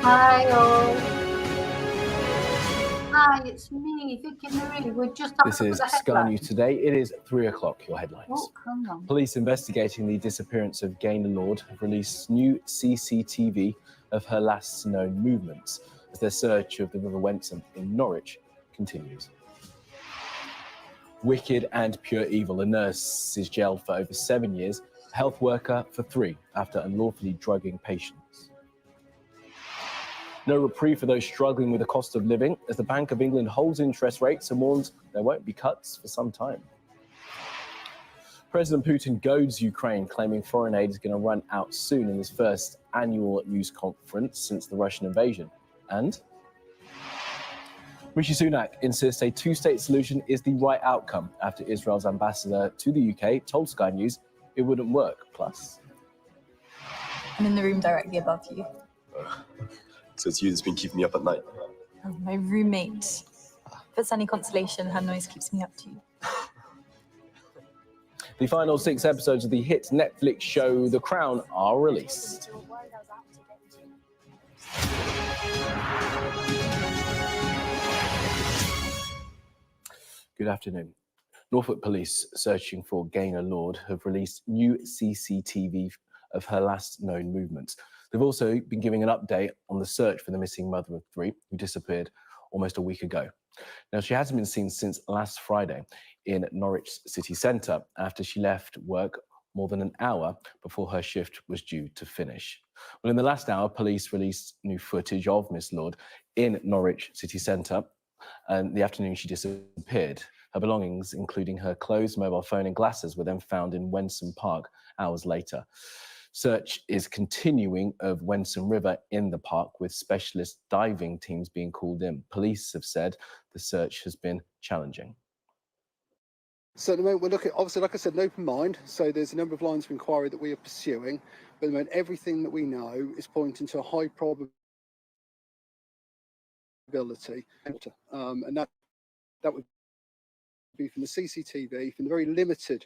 Hi all. Hi, it's me, Vicky Marie. We're just on This is the Sky News headlines. Today. It is 3 o'clock. Your headlines. Oh, come on. Police investigating the disappearance of Gaynor Lord have released new CCTV of her last known movements as their search of the River Wensum in Norwich continues. Wicked and pure evil. A nurse is jailed for over 7 years, a health worker for 3 after unlawfully drugging patients. No reprieve for those struggling with the cost of living as the Bank of England holds interest rates and warns there won't be cuts for some time. President Putin goads Ukraine, claiming foreign aid is going to run out soon in his first annual news conference since the Russian invasion. And Rishi Sunak insists a two-state solution is the right outcome after Israel's ambassador to the UK told Sky News it wouldn't work. Plus, I'm in the room directly above you. So it's you that's been keeping me up at night. Oh, my roommate. If it's any consolation, her noise keeps me up too. the final 6 episodes of the hit Netflix show The Crown are released. Good afternoon. Norfolk Police, searching for Gaynor Lord, have released new CCTV of her last known movements. They've also been giving an update on the search for the missing mother of 3 who disappeared almost a week ago. Now, she hasn't been seen since last Friday in Norwich city centre after she left work more than an hour before her shift was due to finish. Well, in the last hour, police released new footage of Miss Lord in Norwich city centre, and the afternoon she disappeared. Her belongings, including her clothes, mobile phone and glasses, were then found in Wensum Park hours later. Search is continuing of Wensum River in the park, with specialist diving teams being called in. Police have said the search has been challenging. So at the moment we're looking, obviously, like I said, an open mind. So there's a number of lines of inquiry that we are pursuing. But at the moment, everything that we know is pointing to a high probability. And that would be from the CCTV, from the very limited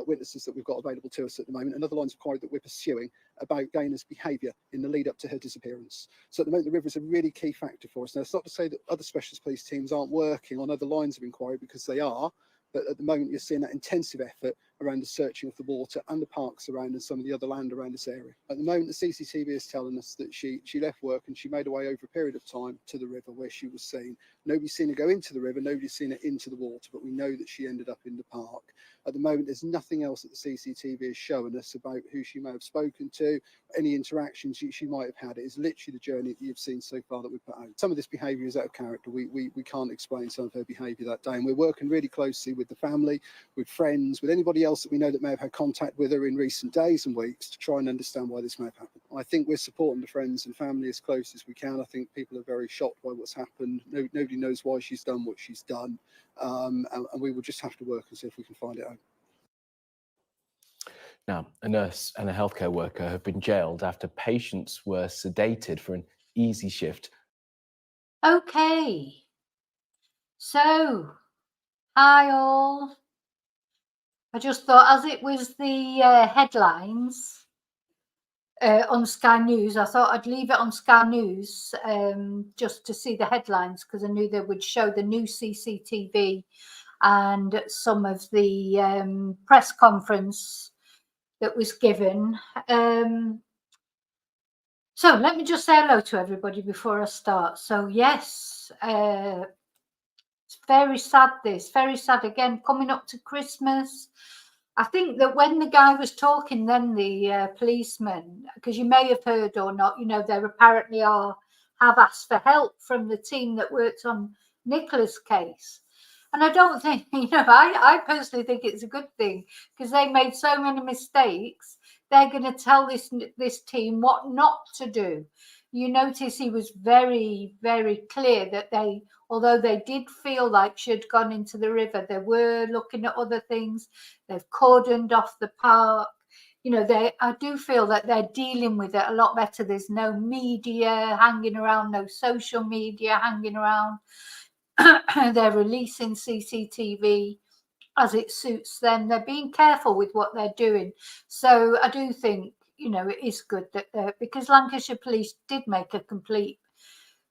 witnesses that we've got available to us at the moment, and other lines of inquiry that we're pursuing about Gaynor's behaviour in the lead up to her disappearance. So at the moment, the river is a really key factor for us. Now, it's not to say that other specialist police teams aren't working on other lines of inquiry, because they are, but at the moment you're seeing that intensive effort around the searching of the water and the parks around and some of the other land around this area. At the moment, the CCTV is telling us that she left work and she made her way over a period of time to the river where she was seen. Nobody's seen her go into the river, nobody's seen her into the water, but we know that she ended up in the park. At the moment, there's nothing else that the CCTV is showing us about who she may have spoken to, any interactions she might have had. It is literally the journey that you've seen so far that we've put out. Some of this behaviour is out of character. We can't explain some of her behaviour that day, and we're working really closely with the family, with friends, with anybody else that we know that may have had contact with her in recent days and weeks to try and understand why this may have happened. I think we're supporting the friends and family as close as we can. I think people are very shocked by what's happened. Nobody knows why she's done what she's done, and we will just have to work and see if we can find it out. Now, a nurse and a healthcare worker have been jailed after patients were sedated for an easy shift. Okay. So, hi all. I just thought, as it was the headlines on Sky News, I thought I'd leave it on Sky News just to see the headlines, because I knew they would show the new CCTV and some of the press conference that was given. So let me just say hello to everybody before I start. So yes, it's very sad, very sad. Again, coming up to Christmas. I think that when the guy was talking then, the policeman, because you may have heard or not, you know, there apparently have asked for help from the team that worked on Nicola's case. And I don't think, you know, I personally think it's a good thing, because they made so many mistakes. They're going to tell this team what not to do. You notice he was very, very clear that although they did feel like she'd gone into the river, they were looking at other things. They've cordoned off the park. You know, I do feel that they're dealing with it a lot better. There's no media hanging around, no social media hanging around. They're releasing CCTV as it suits them. They're being careful with what they're doing. So I do think, you know, it is good that because Lancashire Police did make a complete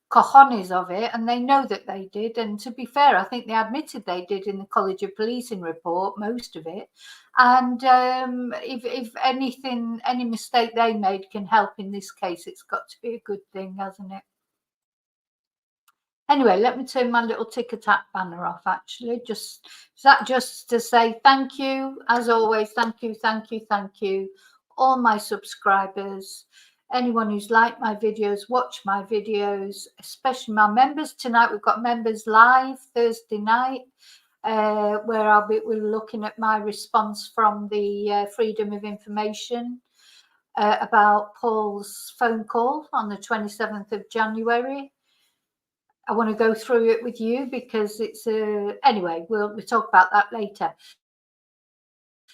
cojones of it, and they know that they did. And to be fair, I think they admitted they did in the College of Policing report, most of it. And if anything, any mistake they made can help in this case, it's got to be a good thing, hasn't it? Anyway, let me turn my little ticker tack banner off, actually. Just to say thank you, as always. Thank you, all my subscribers, anyone who's liked my videos, watched my videos, especially my members. Tonight we've got members live Thursday night, where we're looking at my response from the Freedom of Information about Paul's phone call on the 27th of January. I want to go through it with you because it's anyway, we'll talk about that later.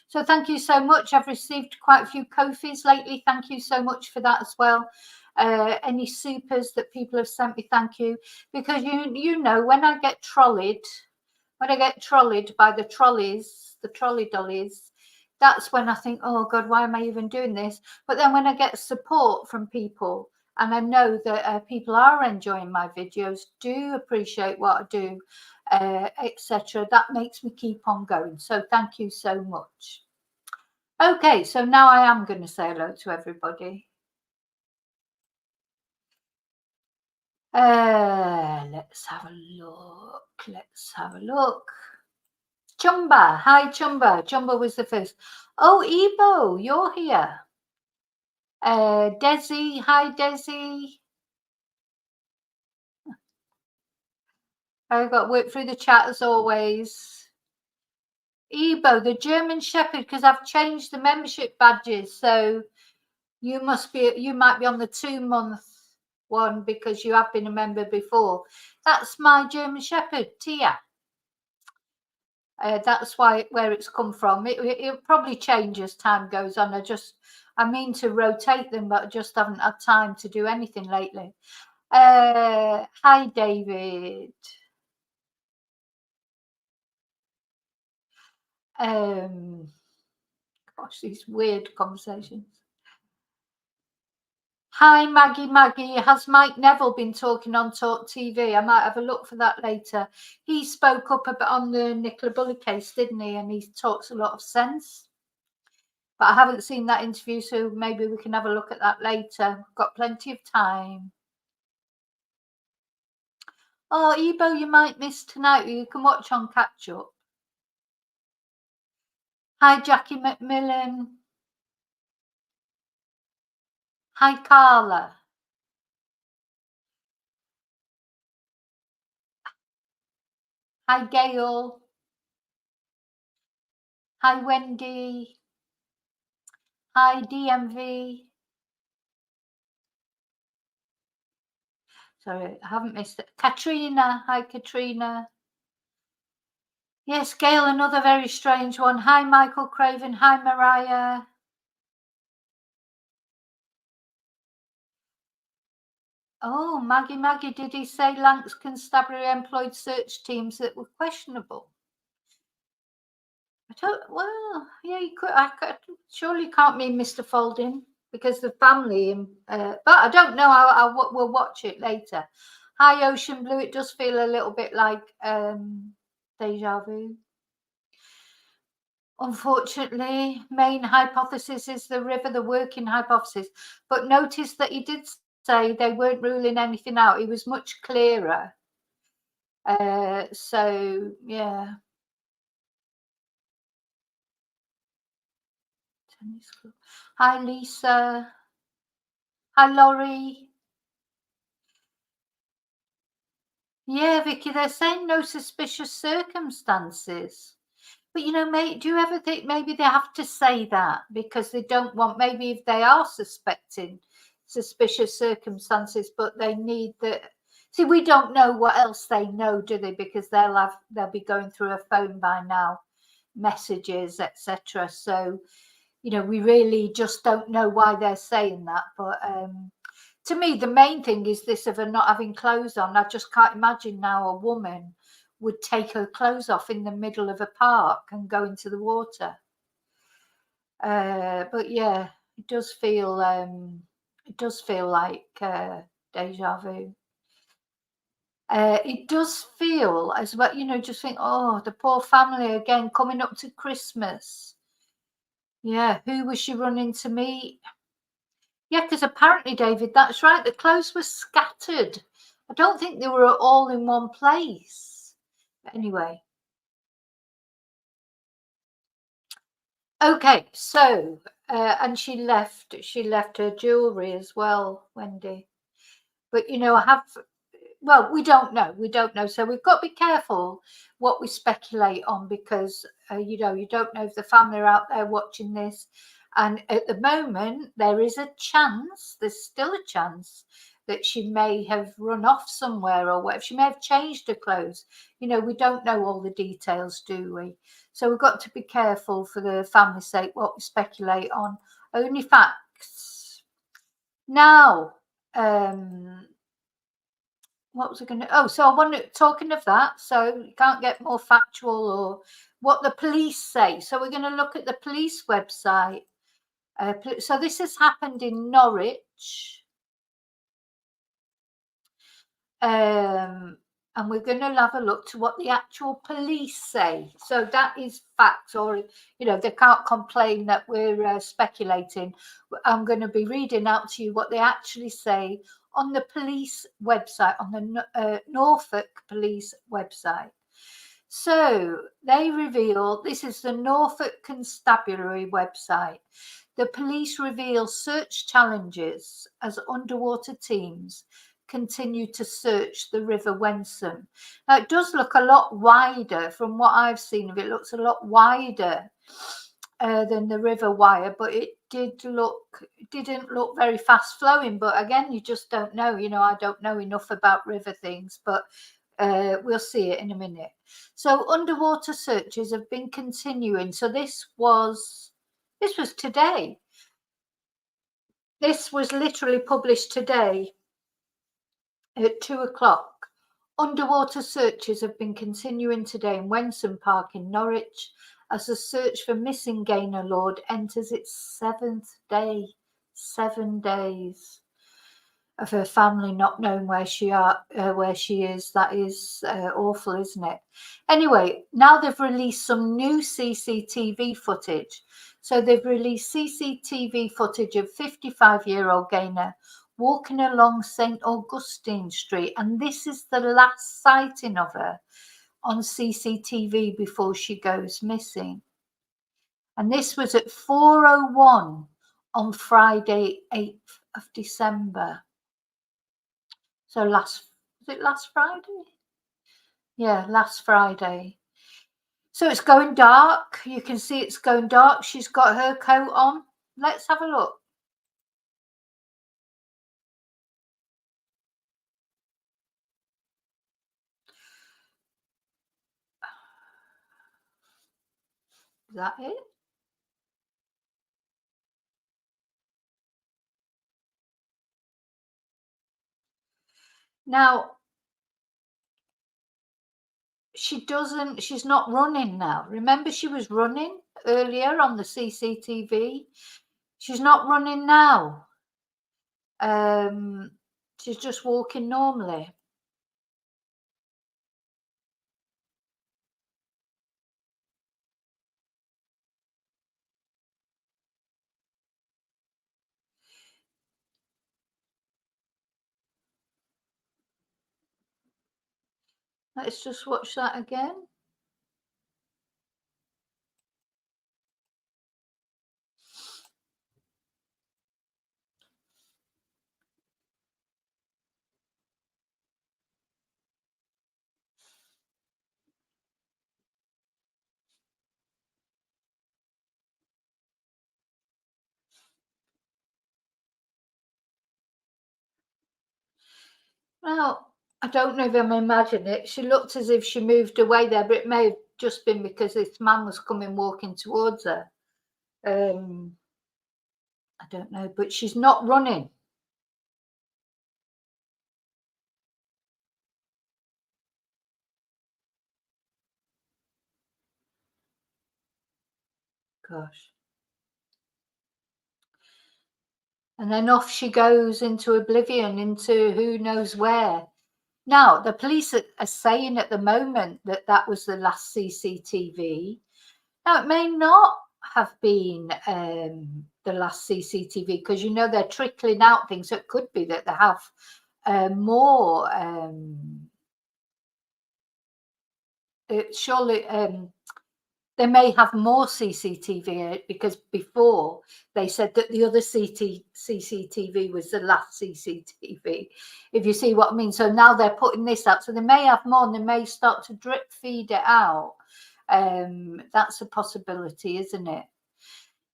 So thank you so much. I've received quite a few Ko-fis lately. Thank you so much for that as well. Any supers that people have sent me, thank you. Because you know, when I get trolleyed by the trolleys, the trolley dollies, that's when I think, oh God, why am I even doing this? But then when I get support from people, and I know that people are enjoying my videos, do appreciate what I do, etc., that makes me keep on going. So thank you so much. Okay, so now I am going to say hello to everybody. Let's have a look. Chumba, hi Chumba. Chumba was the first. Oh, Ebo, you're here. Desi, hi Desi. I've got to work through the chat as always. Ebo, the German Shepherd, because I've changed the membership badges, so you might be on the 2-month one because you have been a member before. That's my German Shepherd, Tia. That's where it's come from. It'll probably change as time goes on. I mean to rotate them, but I just haven't had time to do anything lately. Hi, David. Gosh, these weird conversations. Hi, Maggie. Has Mike Neville been talking on Talk TV? I might have a look for that later. He spoke up a bit on the Nicola Bulley case, didn't he? And he talks a lot of sense. But I haven't seen that interview, so maybe we can have a look at that later. We've got plenty of time. Oh, Ebo, you might miss tonight. You can watch on catch up. Hi, Jackie McMillan. Hi, Carla. Hi, Gail. Hi, Wendy. Hi, DMV. Sorry, I haven't missed it. Katrina. Hi, Katrina. Yes, Gail, another very strange one. Hi, Michael Craven. Hi, Mariah. Oh, Maggie, did he say Lancs Constabulary employed search teams that were questionable? Well, yeah, you could. Surely can't mean Mr. Folding because the family. But I don't know. We'll watch it later. Hi, Ocean Blue. It does feel a little bit like deja vu. Unfortunately, main hypothesis is the river, the working hypothesis. But notice that he did say they weren't ruling anything out. He was much clearer. So, yeah. Hi, Lisa. Hi, Laurie. Yeah, Vicky, they're saying no suspicious circumstances. But, you know, mate, do you ever think maybe they have to say that because they don't want, maybe if they are suspecting suspicious circumstances, but they need the, see, we don't know what else they know, do they? Because they'll be going through a phone by now, messages, etc. So, you know, we really just don't know why they're saying that. But to me, the main thing is this of her not having clothes on. I just can't imagine now a woman would take her clothes off in the middle of a park and go into the water. But yeah, It does feel like deja vu. It does feel as well, you know, just think, oh, the poor family again coming up to Christmas. Yeah, who was she running to meet? Yeah, because apparently, David, that's right, the clothes were scattered. I don't think they were all in one place. But anyway. Okay, so and she left her jewelry as well, Wendy. But you know, we don't know. So we've got to be careful what we speculate on, because you know, you don't know if the family are out there watching this. And at the moment, there's still a chance that she may have run off somewhere, or whatever. She may have changed her clothes. You know, we don't know all the details, do we? So we've got to be careful for the family's sake what we speculate on. Only facts. Now, what was I going to? Oh, so I wanted, talking of that, so you can't get more factual, or what the police say. So we're going to look at the police website. So this has happened in Norwich. And we're going to have a look to what the actual police say. So that is facts, or, you know, they can't complain that we're speculating. I'm going to be reading out to you what they actually say on the police website, on the Norfolk police website. So they reveal, this is the Norfolk Constabulary website. The police reveal search challenges as underwater teams continue to search the River Wensum. Now, it does look a lot wider from what I've seen of it. It looks a lot wider than the River Wire, but it didn't look very fast flowing. But again, you just don't know. You know, I don't know enough about river things, but we'll see it in a minute. So underwater searches have been continuing. So this was today. This was literally published today at 2:00. Underwater searches have been continuing today in Wensum Park in Norwich as the search for missing Gaynor Lord enters its 7th day. 7 days of her family not knowing where she is. That is awful, isn't it? Anyway, now they've released some new CCTV footage. So they've released CCTV footage of 55-year-old Gaynor walking along St. Augustine Street, and this is the last sighting of her on CCTV before she goes missing. And this was at 4:01 on Friday, 8th of December. So last Friday? Yeah, last Friday. So it's going dark. You can see it's going dark. She's got her coat on. Let's have a look. Is that it? Now, she's not running now. Remember, she was running earlier on the CCTV. She's not running now. She's just walking normally. Let's just watch that again. Well, I don't know if I'm imagining it. She looked as if she moved away there, but it may have just been because this man was coming walking towards her. I don't know, but she's not running. Gosh. And then off she goes into oblivion, into who knows where. Now, the police are saying at the moment that that was the last CCTV. Now, it may not have been the last CCTV, because, you know, they're trickling out things. So it could be that they have more. Surely they may have more CCTV, because before they said that the other CCTV was the last CCTV, if you see what I mean. So now they're putting this out. So they may have more, and they may start to drip feed it out. That's a possibility, isn't it?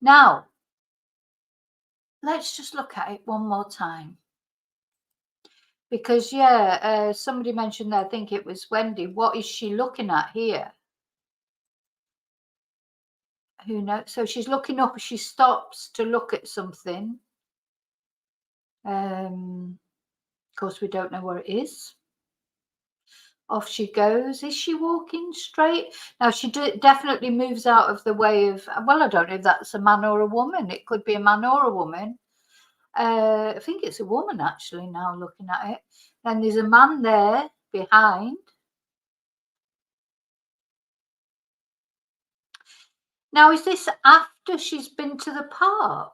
Now, let's just look at it one more time. Because, yeah, somebody mentioned that, I think it was Wendy, what is she looking at here? Who knows? So she's looking up, she stops to look at something. Of course, we don't know where it is. Off she goes. Is she walking straight? Now, she definitely moves out of the way of, well, I don't know if that's a man or a woman. It could be a man or a woman. I think it's a woman, actually, now looking at it. And there's a man there behind. Now, is this after she's been to the park?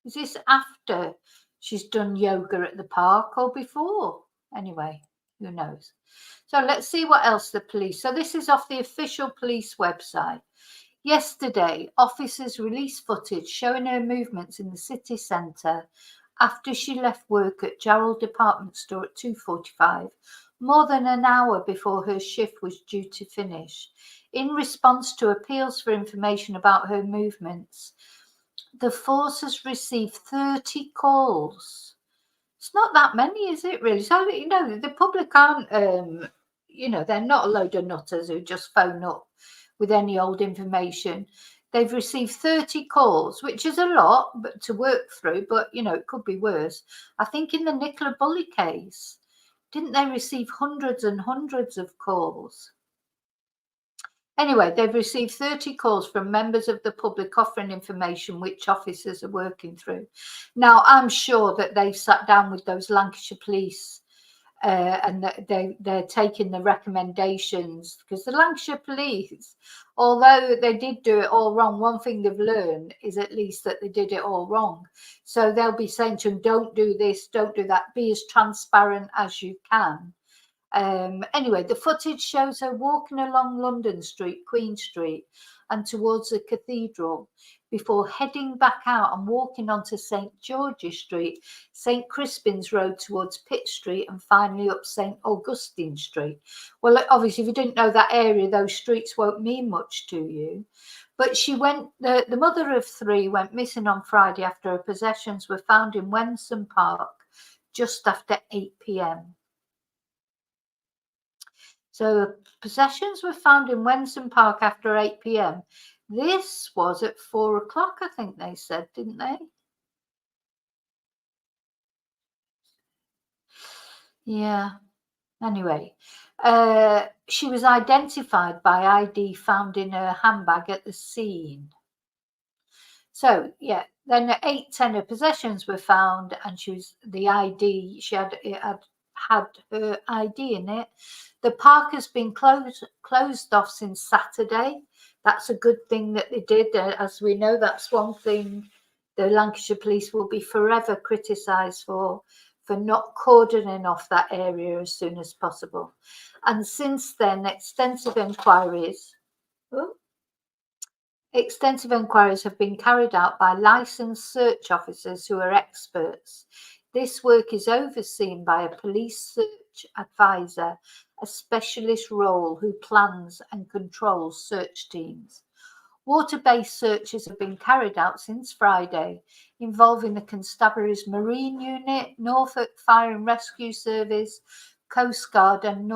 Is this after she's done yoga at the park or before? Anyway, who knows? So let's see what else the police. So this is off the official police website. Yesterday, officers released footage showing her movements in the city centre after she left work at Gerald department store at 2:45, more than an hour before her shift was due to finish. In response to appeals for information about her movements, the force has received 30 calls. It's not that many, is it, really? So, you know, the public aren't, you know, they're not a load of nutters who just phone up with any old information. They've received 30 calls, which is a lot but to work through, but, you know, it could be worse. I think in the Nicola Bulley case, didn't they receive hundreds and hundreds of calls? Anyway, they've received 30 calls from members of the public offering information which officers are working through. Now, I'm sure that they've sat down with those Lancashire police and they're taking the recommendations, because the Lancashire police, although they did do it all wrong, one thing they've learned is at least that they did it all wrong. So they'll be saying to them, don't do this, don't do that, be as transparent as you can. Anyway, the footage shows her walking along London Street, Queen Street, and towards the cathedral before heading back out and walking onto St George's Street, St Crispin's Road towards Pitt Street, and finally up St Augustine Street. Well, obviously, if you didn't know that area, those streets won't mean much to you. But she went, the mother of three went missing on Friday after her possessions were found in Wensum Park just after 8 p.m. So possessions were found in Wensum Park after 8 p.m. This was at 4 o'clock, I think they said, didn't they? Yeah. Anyway, she was identified by ID found in her handbag at the scene. So, yeah, then at 8:10 her possessions were found, and she was the ID, she had her ID in it. The park has been closed off since Saturday. That's a good thing that they did. As we know, that's one thing the Lancashire police will be forever criticised for not cordoning off that area as soon as possible. And since then, extensive inquiries have been carried out by licensed search officers who are experts. This work is overseen by a police search advisor, a specialist role who plans and controls search teams. Water-based searches have been carried out since Friday, involving the Constabulary's Marine Unit, Norfolk Fire and Rescue Service, Coast Guard and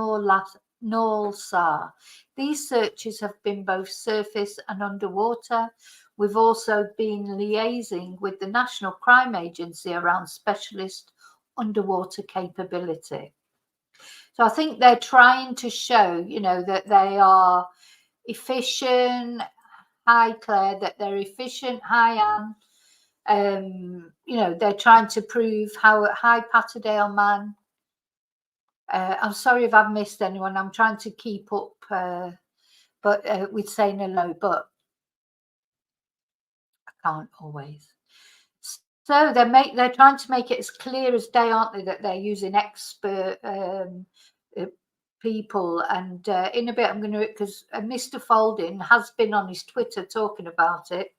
NORSAR. These searches have been both surface and underwater. We've also been liaising with the National Crime Agency around specialist underwater capability. So I think they're trying to show, you know, that they are efficient. Hi, Claire, that they're efficient. Hi, You know, they're trying to prove how Hi Patterdale Man. I'm sorry if I've missed anyone. I'm trying to keep up, but with saying hello, but I can't always. So they're trying to make it as clear as day, aren't they, that they're using expert people. And in a bit, I'm going to, because Mr. Folding has been on his Twitter talking about it.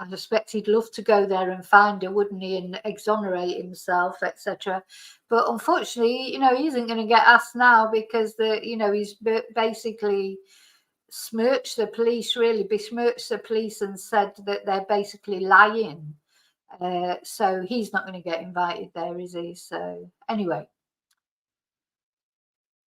I suspect he'd love to go there and find her, wouldn't he, and exonerate himself, etc. But unfortunately, you know, he isn't going to get asked now because he's basically smirched the police, really besmirched the police, and said that they're basically lying. So he's not going to get invited there, is he? So anyway.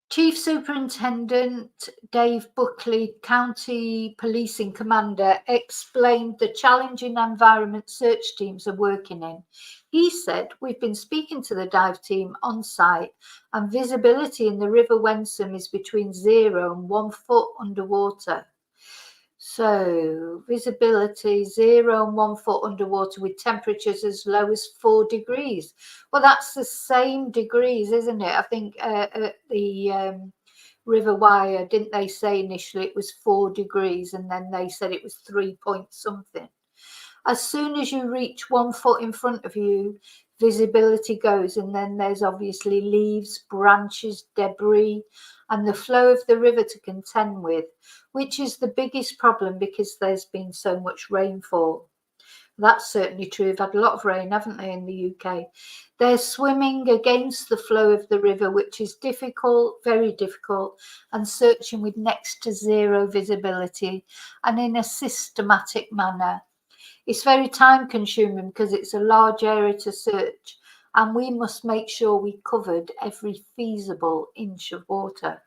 Chief Superintendent Dave Buckley, County Policing Commander, explained the challenging environment search teams are working in. He said, "We've been speaking to the dive team on site and visibility in the River Wensum is between 0 and 1 foot underwater." So visibility 0 and 1 foot underwater with temperatures as low as 4 degrees. Well, that's the same degrees, isn't it? I think at the River Wire, didn't they say initially it was 4 degrees and then they said it was 3 point something. As soon as you reach 1 foot in front of you, visibility goes, and then there's obviously leaves, branches, debris, and the flow of the river to contend with, which is the biggest problem because there's been so much rainfall. That's certainly true. We've had a lot of rain, haven't they, in the UK? They're swimming against the flow of the river, which is difficult, very difficult, and searching with next to zero visibility and in a systematic manner. It's very time consuming because it's a large area to search, and we must make sure we covered every feasible inch of water.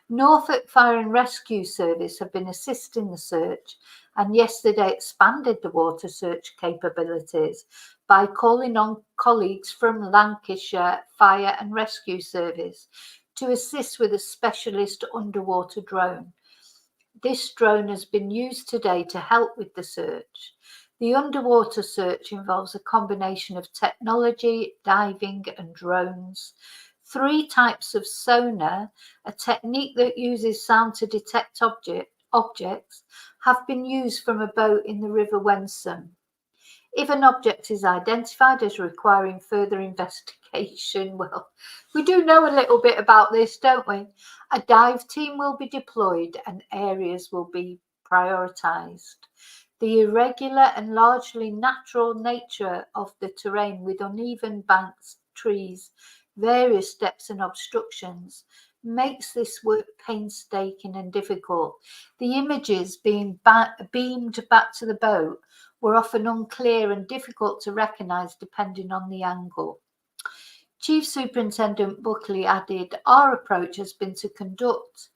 Norfolk Fire and Rescue Service have been assisting the search, and yesterday expanded the water search capabilities by calling on colleagues from Lancashire Fire and Rescue Service to assist with a specialist underwater drone. This drone has been used today to help with the search. The underwater search involves a combination of technology, diving and drones. 3 types of sonar, a technique that uses sound to detect objects, have been used from a boat in the River Wensum. If an object is identified as requiring further investigation, well, we do know a little bit about this, don't we? A dive team will be deployed and areas will be prioritised. The irregular and largely natural nature of the terrain with uneven banks, trees, various steps and obstructions makes this work painstaking and difficult. The images being beamed back to the boat were often unclear and difficult to recognise depending on the angle. Chief Superintendent Buckley added, "Our approach has been to conduct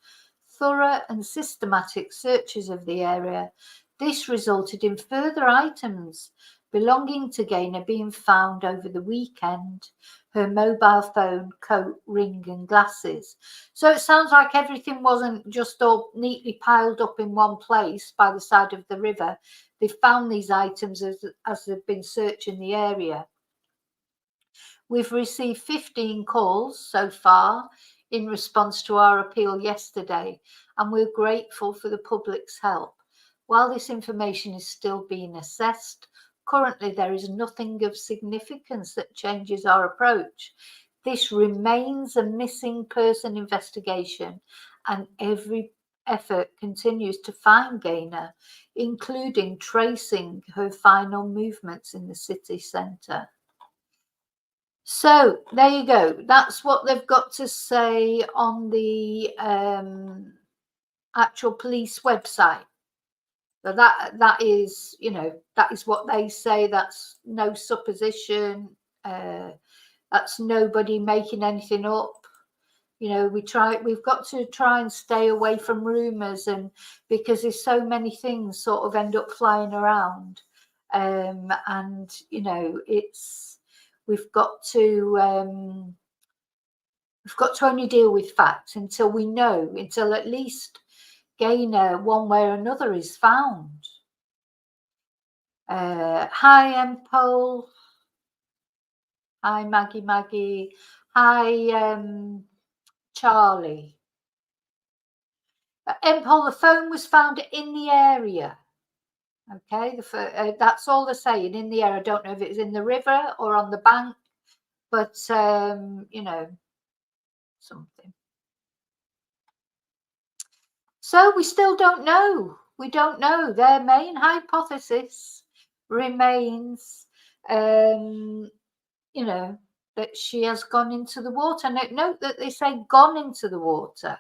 thorough and systematic searches of the area. This resulted in further items belonging to Gaynor being found over the weekend, her mobile phone, coat, ring and glasses." So it sounds like everything wasn't just all neatly piled up in one place by the side of the river. They found these items as they've been searching the area. We've received 15 calls so far in response to our appeal yesterday, and we're grateful for the public's help. While this information is still being assessed, currently there is nothing of significance that changes our approach. This remains a missing person investigation, and every effort continues to find Gaynor, including tracing her final movements in the city centre. So there you go. That's what they've got to say on the actual police website. So that is, that is what they say. That's no supposition. That's nobody making anything up. We've got to try and stay away from rumours, and because there's so many things sort of end up flying around, and we've got to only deal with facts until we know, until at least Gaynor, one way or another, is found. Hi, Empole. Hi, Maggie. Hi, Charlie. Empole, the phone was found in the area. Okay, that's all they're saying, in the area. I don't know if it was in the river or on the bank, but you know, something. So we still don't know. We don't know. Their main hypothesis remains, you know, that she has gone into the water. Note that they say gone into the water.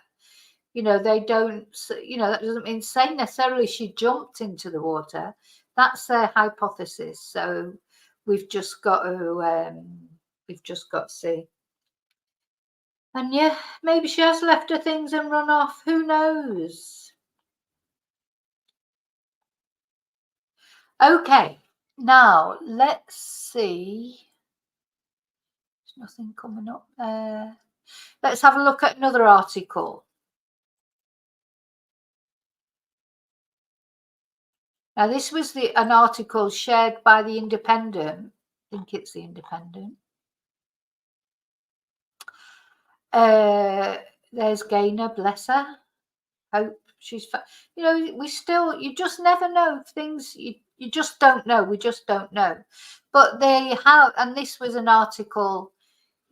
You know, they don't, you know, that doesn't say necessarily she jumped into the water. That's their hypothesis. So we've just got to see. And yeah, maybe she has left her things and run off. Who knows? Okay, now let's see. There's nothing coming up there. Let's have a look at another article. Now, this was an article shared by the Independent. I think it's the Independent. There's Gaynor, bless her. Hope she's, you know, you just never know things. You just don't know. We just don't know. But they have, and this was an article.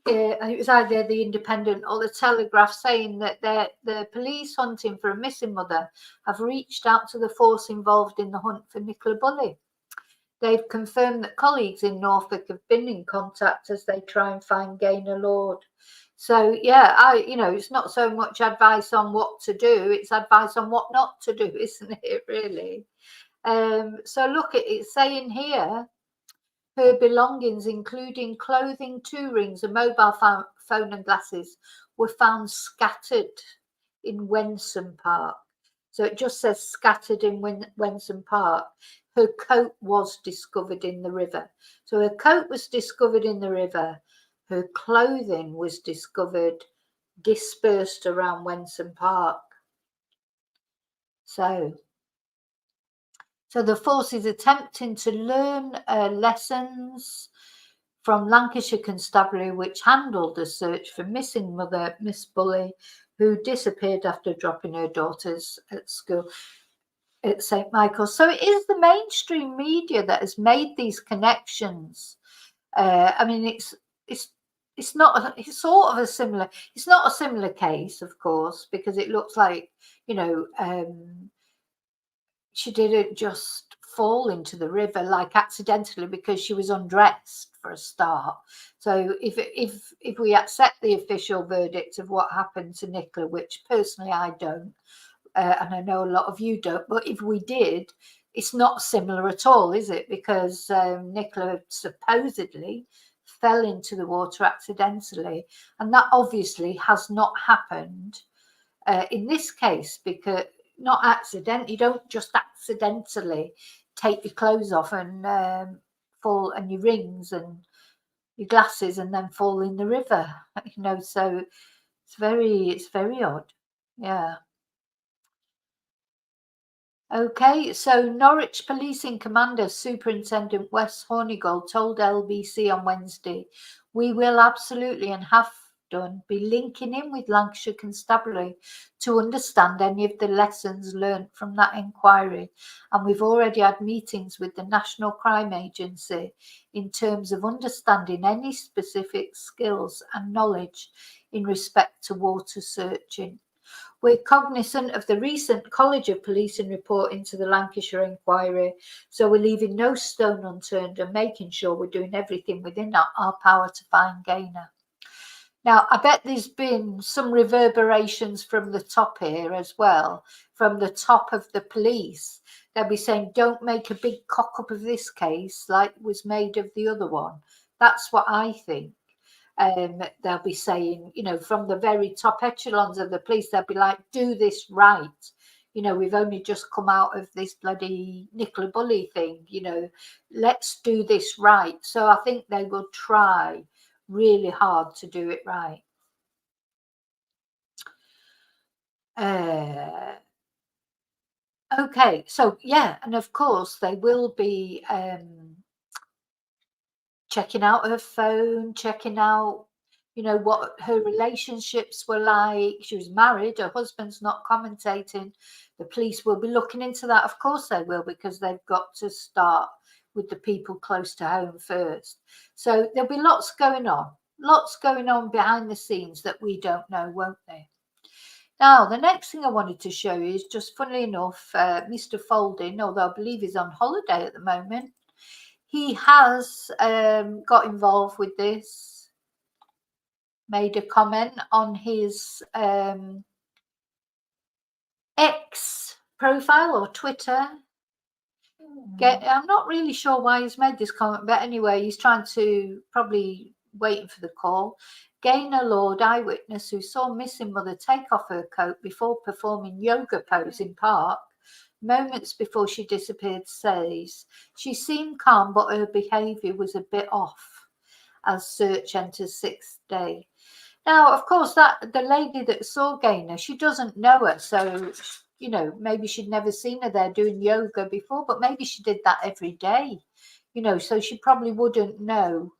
It was either the Independent or the Telegraph saying that the police hunting for a missing mother have reached out to the force involved in the hunt for Nicola Bulley. They've confirmed that colleagues in Norfolk have been in contact as they try and find Gaynor Lord. So yeah, you know, it's not so much advice on what to do; it's advice on what not to do, isn't it? Really. So look, it's saying here. Her belongings, including clothing, 2 rings, a mobile phone and glasses, were found scattered in Wensum Park. So it just says scattered in Wensum Park. Her coat was discovered in the river. So her coat was discovered in the river. Her clothing was discovered dispersed around Wensum Park. So the force is attempting to learn lessons from Lancashire Constabulary, which handled the search for missing mother, Miss Bulley, who disappeared after dropping her daughters at school at St. Michael's. So it is the mainstream media that has made these connections. I mean, it's not. It's sort of a similar. It's not a similar case, of course, because it looks like, you know, she didn't just fall into the river like accidentally because she was undressed for a start. So if we accept the official verdict of what happened to Nicola, which personally I don't, and I know a lot of you don't, but if we did, it's not similar at all, is it? Because Nicola supposedly fell into the water accidentally, and that obviously has not happened in this case, because not accident. You don't just accidentally take your clothes off and fall, and your rings and your glasses, and then fall in the river. You know, so it's very odd. Yeah. Okay, so Norwich Policing Commander Superintendent Wes Hornigold told LBC on Wednesday, "We will absolutely, and have done, be linking in with Lancashire Constabulary to understand any of the lessons learnt from that inquiry, and we've already had meetings with the National Crime Agency in terms of understanding any specific skills and knowledge in respect to water searching. We're cognizant of the recent College of Policing report into the Lancashire inquiry, so we're leaving no stone unturned and making sure we're doing everything within our power to find Gaynor." Now, I bet there's been some reverberations from the top here as well, from the top of the police. They'll be saying, don't make a big cock up of this case like was made of the other one. That's what I think. They'll be saying, you know, from the very top echelons of the police, they'll be like, do this right. You know, we've only just come out of this bloody Nicola Bulley thing, you know, let's do this right. So I think they will try really hard to do it right. Okay, so yeah, and of course they will be checking out her phone, checking out, you know, what her relationships were like. She was married, her husband's not commentating. The police will be looking into that. Of course they will, because they've got to start with the people close to home first. So there'll be lots going on behind the scenes that we don't know, won't there? Now, the next thing I wanted to show you is just, funnily enough, Mr. Folding, although I believe he's on holiday at the moment, he has got involved with this, made a comment on his X profile or Twitter. I'm not really sure why he's made this comment, but anyway, he's trying to, probably waiting for the call. Gaynor Lord eyewitness who saw missing mother take off her coat before performing yoga pose in park moments before she disappeared says she seemed calm, but her behaviour was a bit off as search enters sixth day. Now, of course, that the lady that saw Gaynor, she doesn't know her, so you know, maybe she'd never seen her there doing yoga before, but maybe she did that every day, you know, so she probably wouldn't know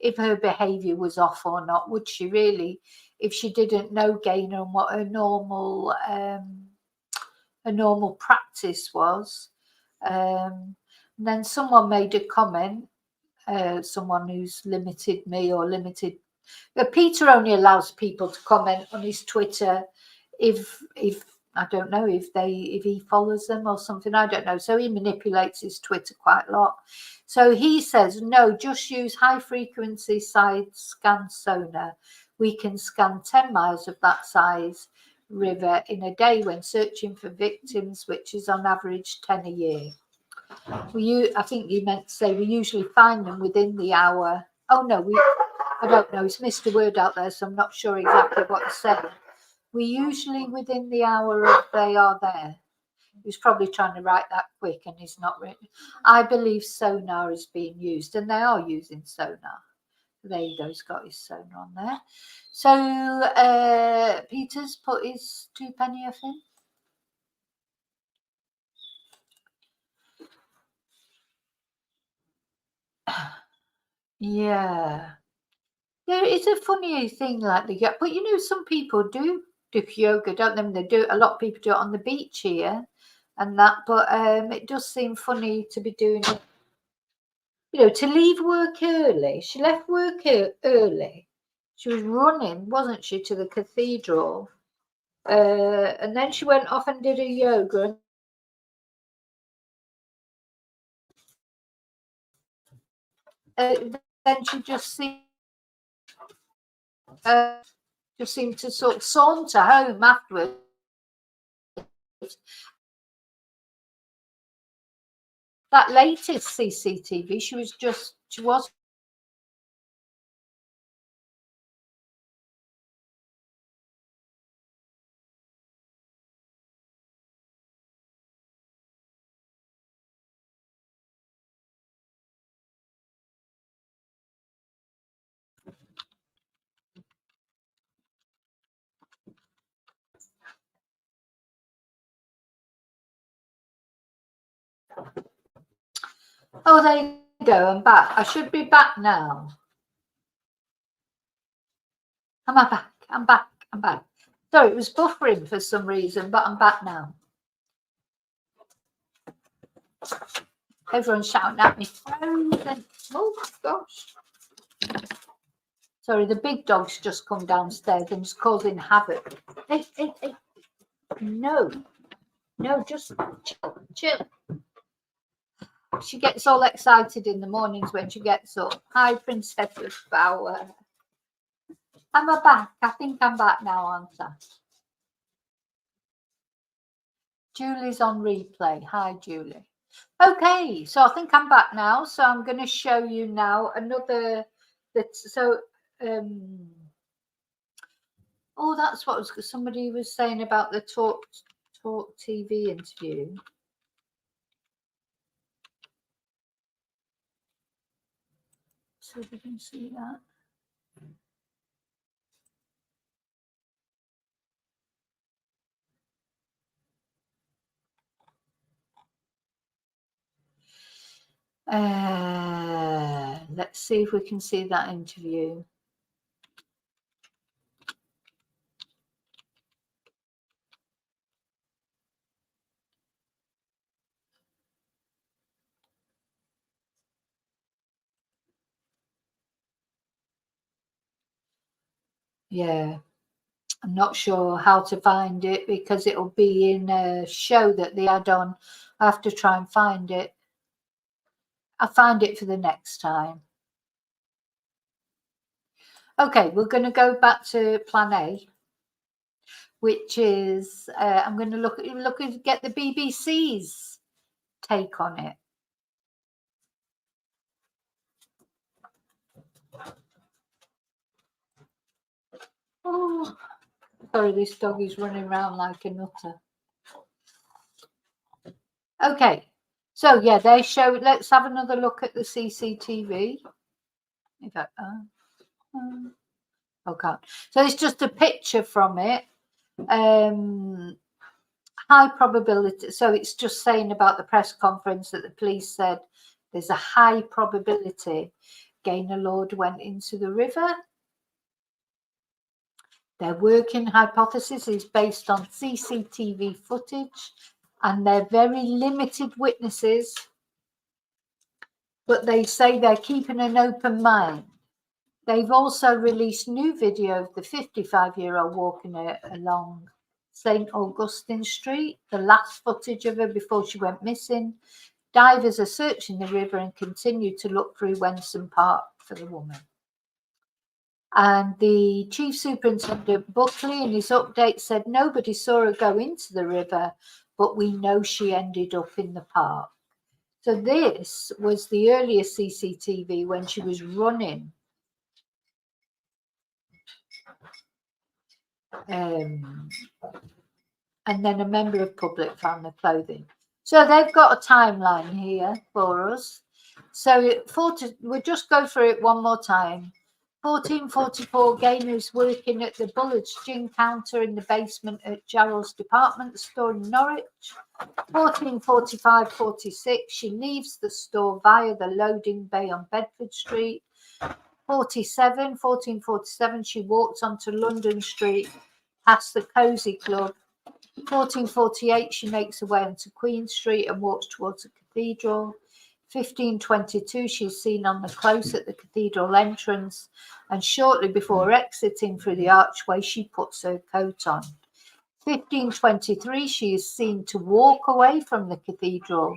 if her behaviour was off or not, would she really, if she didn't know Gaynor and what her normal practice was. And then someone made a comment, someone who's limited me or limited. But Peter only allows people to comment on his Twitter if I don't know if he follows them or something. I don't know. So he manipulates his Twitter quite a lot. So he says, no, just use high frequency side scan sonar. We can scan 10 miles of that size river in a day when searching for victims, which is on average 10 a year. I think you meant to say we usually find them within the hour. Oh no, I don't know. It's missed a word out there, so I'm not sure exactly what it's saying. We usually within the hour of they are there. He was probably trying to write that quick and he's not written. I believe sonar is being used, and they are using sonar. There you go, he's got his sonar on there. So Peter's put his 2p off in. Yeah. There is a funny thing like the yoga, but you know, some people do yoga, don't they? They do, a lot of people do it on the beach here and that, but it does seem funny to be doing it, you know, to leave work early. She left work early. She was running, wasn't she, to the cathedral, and then she went off and did her yoga. Then she just seemed to sort of saunter home afterwards. That latest CCTV, she was Oh, there you go. I'm back. I should be back now. Am I back? I'm back. I'm back. Sorry, it was buffering for some reason, but I'm back now. Everyone's shouting at me. Frozen. Oh, gosh. Sorry, the big dog's just come downstairs and is causing havoc. Hey. No, just chill. She gets all excited in the mornings when she gets up. Hi, Princess of Power. Am I back? I think I'm back now, aren't I? Julie's on replay. Hi, Julie. Okay, so I think I'm back now. So I'm going to show you now another. Oh, that's what somebody was saying about the Talk TV interview. So we can see that. Let's see if we can see that interview. Yeah, I'm not sure how to find it because it'll be in a show that they had on. I have to try and find it. I'll find it for the next time. Okay, we're going to go back to plan A, which is I'm going to look at get the BBC's take on it. Oh, sorry, this dog is running around like a nutter. Okay, so yeah, they show. Let's have another look at the CCTV. In fact, okay, so it's just a picture from it. High probability. So it's just saying about the press conference that the police said there's a high probability Gaynor Lord went into the river. Their working hypothesis is based on CCTV footage and they're very limited witnesses, but they say they're keeping an open mind. They've also released new video of the 55-year-old walking along St. Augustine Street, the last footage of her before she went missing. Divers are searching the river and continue to look through Wensum Park for the woman. And the Chief Superintendent Buckley in his update said nobody saw her go into the river, but we know she ended up in the park. So this was the earlier CCTV when she was running. And then a member of public found the clothing. So they've got a timeline here for us. So we'll just go through it one more time. 1444, Gaynor is working at the Bullard's gin counter in the basement at Gerald's department store in Norwich. 1445-46, she leaves the store via the loading bay on Bedford Street. 1447, she walks onto London Street past the Cosy Club. 1448, she makes her way onto Queen Street and walks towards the cathedral. 1522, she's seen on the close at the cathedral entrance, and shortly before exiting through the archway, she puts her coat on. 1523, she is seen to walk away from the cathedral,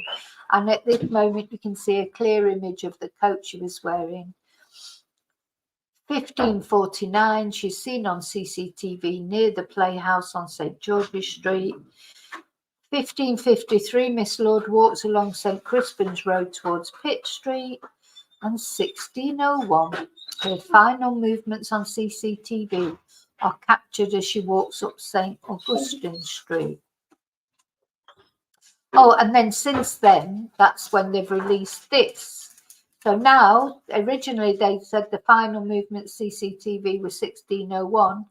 and at this moment you can see a clear image of the coat she was wearing. 1549, she's seen on CCTV near the Playhouse on St. George's Street. 1553, Miss Lord walks along St. Crispin's Road towards Pitt Street. And 1601, her final movements on CCTV are captured as she walks up St. Augustine Street. Oh, and then since then, that's when they've released this. So now, originally they said the final movement CCTV was 1601.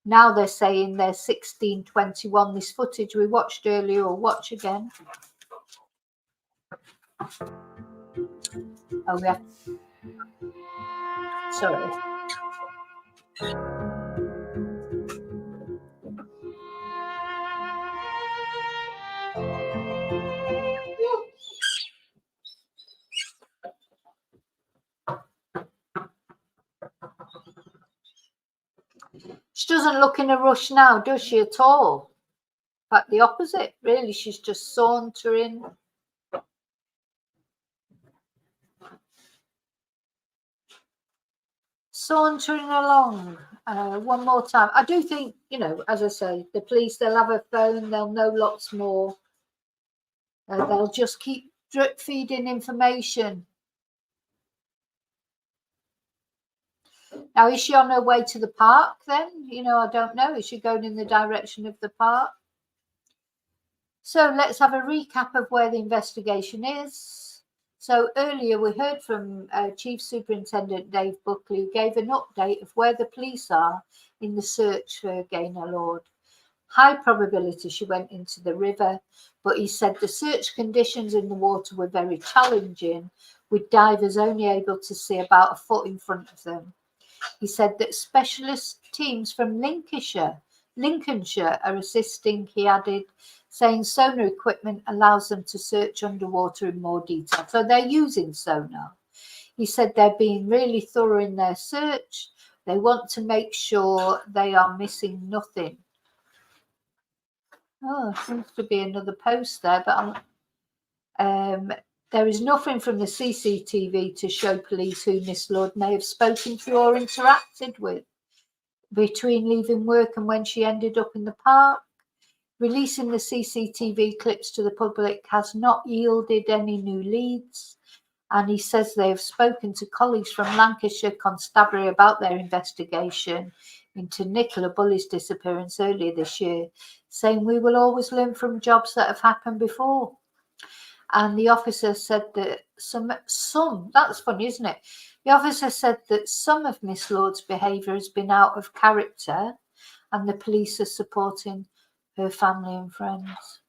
Now they're saying they're 1621. This footage we watched earlier, or watch again. Oh, yeah. Sorry. She doesn't look in a rush now, does she, at all? In fact, the opposite, really. She's just sauntering. Sauntering along. One more time. I do think, you know, as I say, the police, they'll have a phone, they'll know lots more. They'll just keep drip feeding information. Now, is she on her way to the park then? You know, I don't know. Is she going in the direction of the park? So let's have a recap of where the investigation is. So earlier we heard from Chief Superintendent Dave Buckley, who gave an update of where the police are in the search for Gaynor Lord. High probability she went into the river, but he said the search conditions in the water were very challenging, with divers only able to see about a foot in front of them. He said that specialist teams from Lincolnshire are assisting, he added, saying sonar equipment allows them to search underwater in more detail. So they're using sonar. He said they're being really thorough in their search. They want to make sure they are missing nothing. Oh, seems to be another post there, but there is nothing from the CCTV to show police who Miss Lord may have spoken to or interacted with between leaving work and when she ended up in the park. Releasing the CCTV clips to the public has not yielded any new leads, and he says they have spoken to colleagues from Lancashire Constabulary about their investigation into Nicola Bulley's disappearance earlier this year, saying we will always learn from jobs that have happened before. And the officer said that some, that's funny, isn't it? The officer said that some of Miss Lord's behaviour has been out of character, and the police are supporting her family and friends.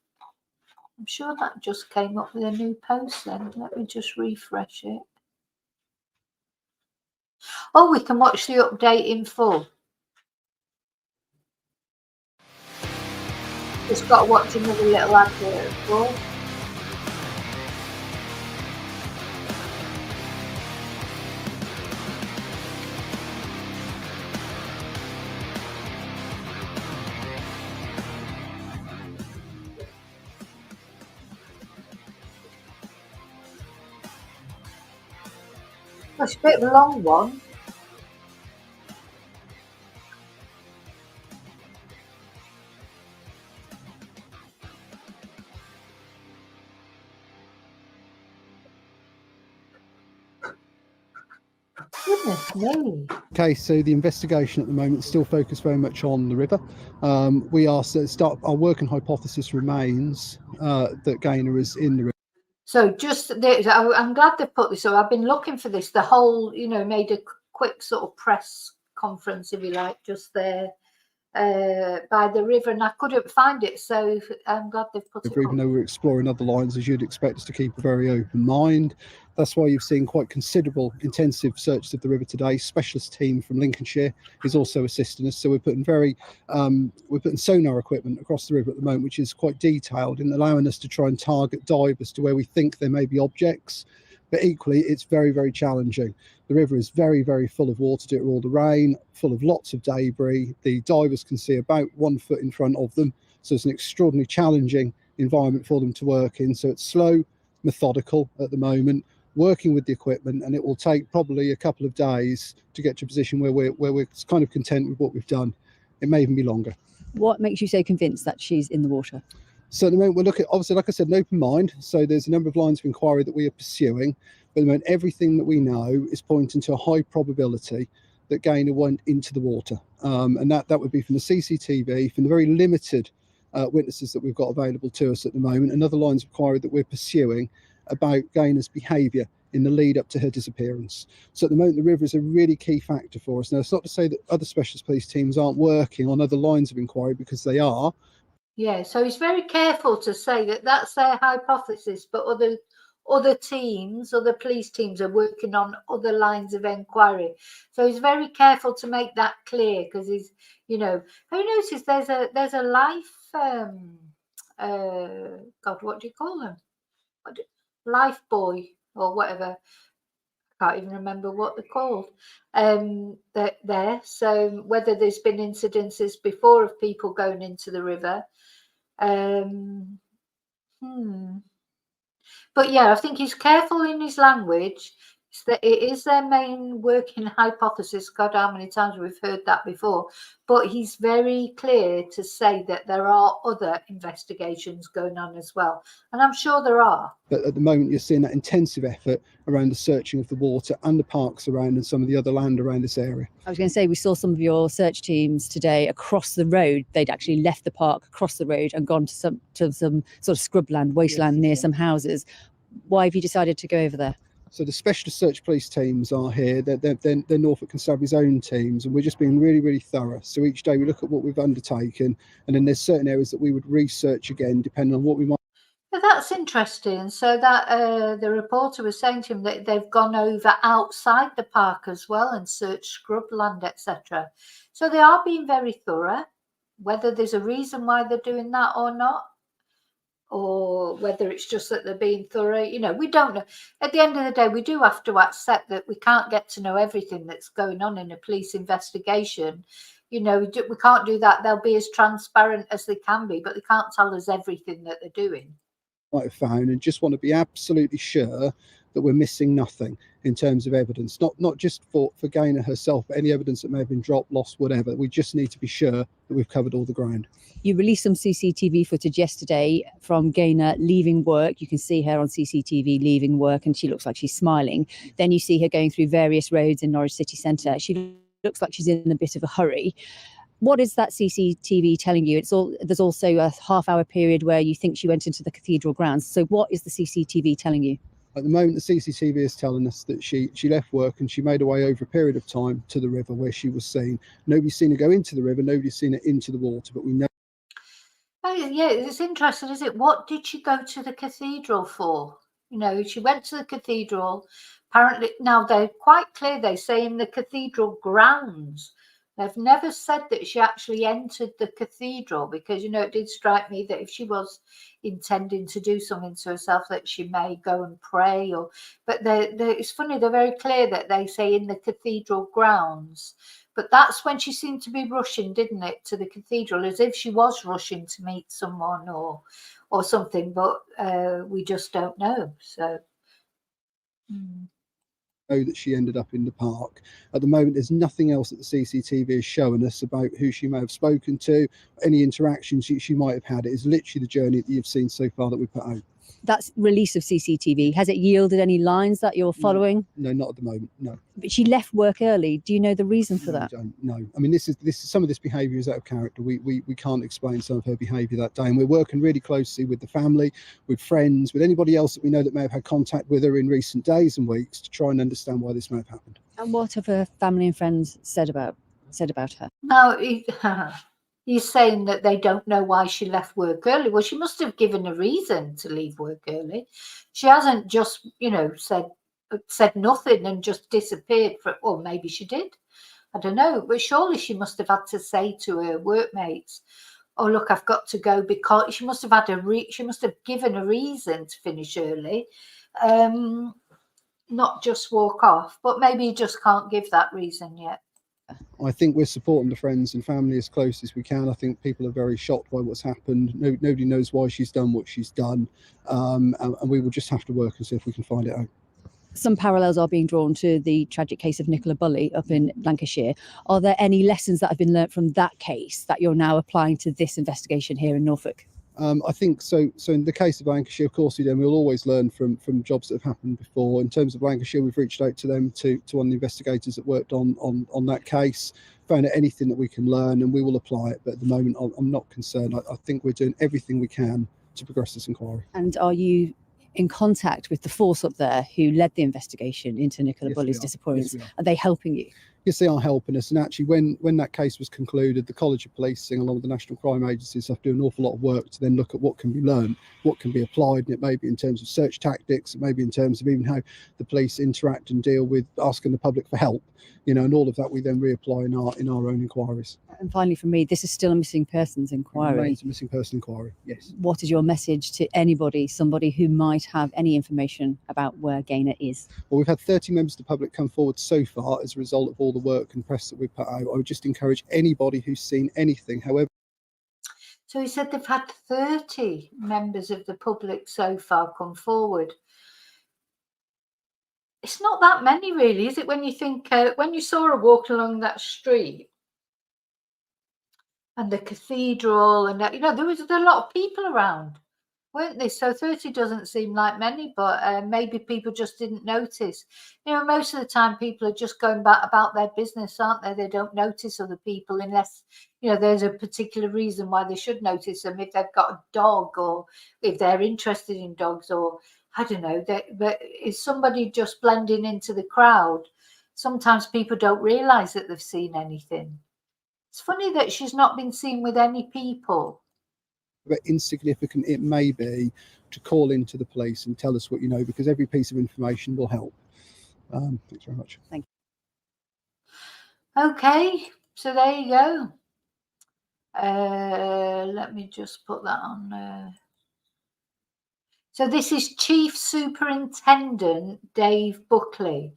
I'm sure that just came up with a new post then. Let me just refresh it. Oh, we can watch the update in full. Just got to watch another little advert, of course. That's a bit of a long one. Goodness me. Okay, so the investigation at the moment is still focused very much on the river. We are our working hypothesis remains that Gaynor is in the river. So just I'm glad they put this up. I've been looking for this. The whole, made a quick sort of press conference, if you like, just there by the river, and I couldn't find it. So I'm glad they've put it up. Even though we're exploring other lines, as you'd expect us to keep a very open mind. That's why you've seen quite considerable intensive searches of the river today. Specialist team from Lincolnshire is also assisting us. So we're putting sonar equipment across the river at the moment, which is quite detailed in allowing us to try and target divers to where we think there may be objects. But equally, it's very, very challenging. The river is very, very full of water due to all the rain, full of lots of debris. The divers can see about 1 foot in front of them. So it's an extraordinarily challenging environment for them to work in. So it's slow, methodical at the moment, working with the equipment, and it will take probably a couple of days to get to a position where we're kind of content with what we've done. It may even be longer. What makes you so convinced that she's in the water? So at the moment, we're looking, obviously, like I said, an open mind. So there's a number of lines of inquiry that we are pursuing. But at the moment, everything that we know is pointing to a high probability that Gaynor went into the water. And that would be from the CCTV, from the very limited witnesses that we've got available to us at the moment, and other lines of inquiry that we're pursuing about Gaynor's behaviour in the lead up to her disappearance. So at the moment, the river is a really key factor for us. Now, it's not to say that other specialist police teams aren't working on other lines of inquiry, because they are. Yeah, so he's very careful to say that that's their hypothesis, but other teams, other police teams are working on other lines of inquiry. So he's very careful to make that clear, because he's, have you noticed there's a life, God, what do you call them? Life boy or whatever. I can't even remember what they're called. There. So whether there's been incidences before of people going into the river. But yeah, I think he's careful in his language. That it is their main working hypothesis. God, how many times we've heard that before. But he's very clear to say that there are other investigations going on as well. And I'm sure there are. But at the moment, you're seeing that intensive effort around the searching of the water and the parks around and some of the other land around this area. I was going to say, we saw some of your search teams today across the road. They'd actually left the park, across the road, and gone to some sort of scrubland, wasteland near some houses. Why have you decided to go over there? So the specialist search police teams are here. They're Norfolk Constabulary's own teams, and we're just being really, really thorough. So each day we look at what we've undertaken, and then there's certain areas that we would research again, depending on what we might. But that's interesting. So that the reporter was saying to him that they've gone over outside the park as well and searched scrubland, etc. So they are being very thorough. Whether there's a reason why they're doing that or not, or whether it's just that they're being thorough, you know, we don't know. At the end of the day, we do have to accept that we can't get to know everything that's going on in a police investigation. You know, we can't do that. They'll be as transparent as they can be, but they can't tell us everything that they're doing. Might have found, and just want to be absolutely sure that we're missing nothing in terms of evidence, not just for Gaynor herself, but any evidence that may have been dropped, lost, whatever. We just need to be sure that we've covered all the ground. You released some CCTV footage yesterday from Gaynor leaving work. You can see her on CCTV leaving work, and she looks like she's smiling. Then you see her going through various roads in Norwich city centre. She looks like she's in a bit of a hurry. What is that CCTV telling you? There's also a half-hour period where you think she went into the cathedral grounds. So what is the CCTV telling you? At the moment, the CCTV is telling us that she left work and she made her way over a period of time to the river where she was seen. Nobody's seen her go into the river, nobody's seen her into the water, but we know. Oh, yeah, it's interesting, is it? What did she go to the cathedral for? You know, she went to the cathedral. Apparently, now they're quite clear, they say in the cathedral grounds. They've never said that she actually entered the cathedral, because, you know, it did strike me that if she was intending to do something to herself, that she may go and pray. But it's funny, they're very clear that they say in the cathedral grounds. But that's when she seemed to be rushing, didn't it, to the cathedral, as if she was rushing to meet someone or something. But we just don't know. So. Know that she ended up in the park. At the moment, there's nothing else that the CCTV is showing us about who she may have spoken to, any interactions she might have had. It is literally the journey that you've seen so far that we put out. That's Release of CCTV, has it yielded any lines that you're following? No, not at the moment, no. But she left work early. Do you know the reason for that? I don't know. I mean, this is some of this behaviour is out of character. We can't explain some of her behaviour that day, and we're working really closely with the family, with friends, with anybody else that we know that may have had contact with her in recent days and weeks to try and understand why this may have happened. And what have her family and friends said about her? No, he's saying that they don't know why she left work early. Well, she must have given a reason to leave work early. She hasn't just, you know, said nothing and just disappeared or maybe she did. I don't know. But surely she must have had to say to her workmates, oh, look, I've got to go, because she must have had she must have given a reason to finish early, not just walk off. But maybe you just can't give that reason yet. I think we're supporting the friends and family as close as we can. I think people are very shocked by what's happened. Nobody knows why she's done what she's done, and we will just have to work and see if we can find it out. Some parallels are being drawn to the tragic case of Nicola Bulley up in Lancashire. Are there any lessons that have been learnt from that case that you're now applying to this investigation here in Norfolk? I think so. So in the case of Lancashire, of course, we'll always learn from jobs that have happened before. In terms of Lancashire, we've reached out to them, to one of the investigators that worked on that case, found out anything that we can learn, and we will apply it. But at the moment, I'm not concerned. I think we're doing everything we can to progress this inquiry. And are you in contact with the force up there who led the investigation into Nicola Bulley's disappearance? Yes, are they helping you? Yes, they are helping us. And actually, when that case was concluded, the College of Policing, along with the National Crime Agencies, have to do an awful lot of work to then look at what can be learned, what can be applied. And it may be in terms of search tactics, it may be in terms of even how the police interact and deal with asking the public for help, and all of that we then reapply in our own inquiries. And finally, for me, this is still a missing persons inquiry. It remains a missing person inquiry, yes. What is your message to somebody who might have any information about where Gaynor is? Well, we've had 30 members of the public come forward so far as a result of all the work and press that we've put out. I would just encourage anybody who's seen anything, however. So he said they've had 30 members of the public so far come forward. It's not that many, really, is it? When you think, when you saw her walking along that street and the cathedral, and there was a lot of people around, weren't there? So 30 doesn't seem like many, but maybe people just didn't notice. Most of the time people are just going about their business, aren't they? They don't notice other people unless, there's a particular reason why they should notice them, if they've got a dog or if they're interested in dogs, or I don't know. But is somebody just blending into the crowd? Sometimes people don't realise that they've seen anything. It's funny that she's not been seen with any people. But insignificant it may be, to call into the police and tell us what you know, because every piece of information will help. Thanks very much. Thank you. Okay, so there you go. Let me just put that on. So this is Chief Superintendent Dave Buckley.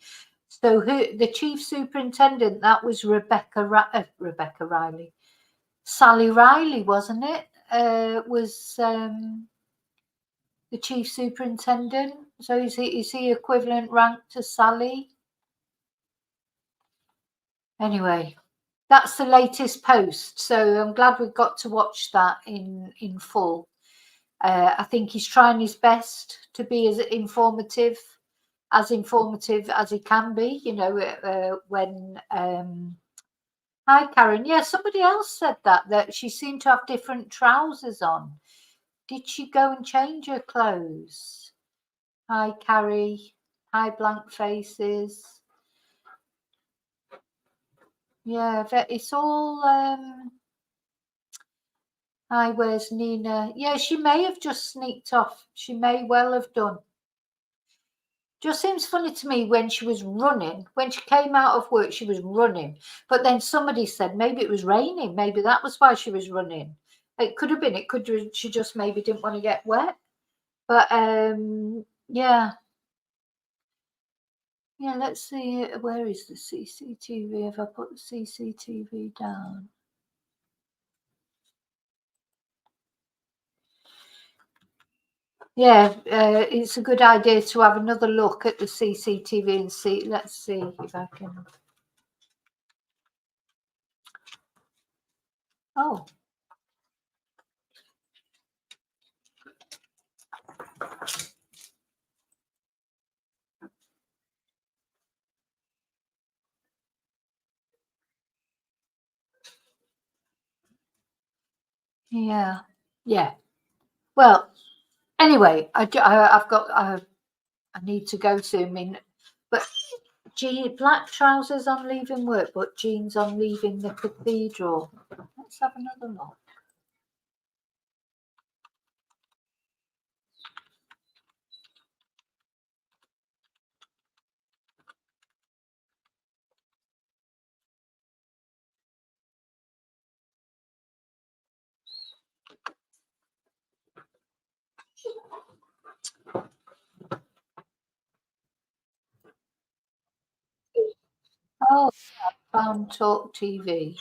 So the Chief Superintendent, that was Rebecca Riley. Sally Riley, wasn't it? Was the Chief Superintendent. So is he equivalent rank to Sally? Anyway, that's the latest post. So I'm glad we got to watch that in full. I think he's trying his best to be as informative as he can be, you know, when hi Karen. Yeah, somebody else said that she seemed to have different trousers on. Did she go and change her clothes? Hi Carrie. Hi blank faces. Yeah, it's all hi, where's Nina? Yeah, she may have just sneaked off. She may well have done. Just seems funny to me when she was running, when she came out of work, she was running. But then somebody said maybe it was raining. Maybe that was why she was running. It could have been. She just maybe didn't want to get wet. But yeah. Yeah, let's see. Where is the CCTV? If I put the CCTV down. Yeah, it's a good idea to have another look at the CCTV and see. Let's see if I can. Oh. Yeah. Yeah. Well, anyway, I need to go soon. But black trousers on leaving work, but jeans on leaving the cathedral. Let's have another look. Oh, found Talk TV.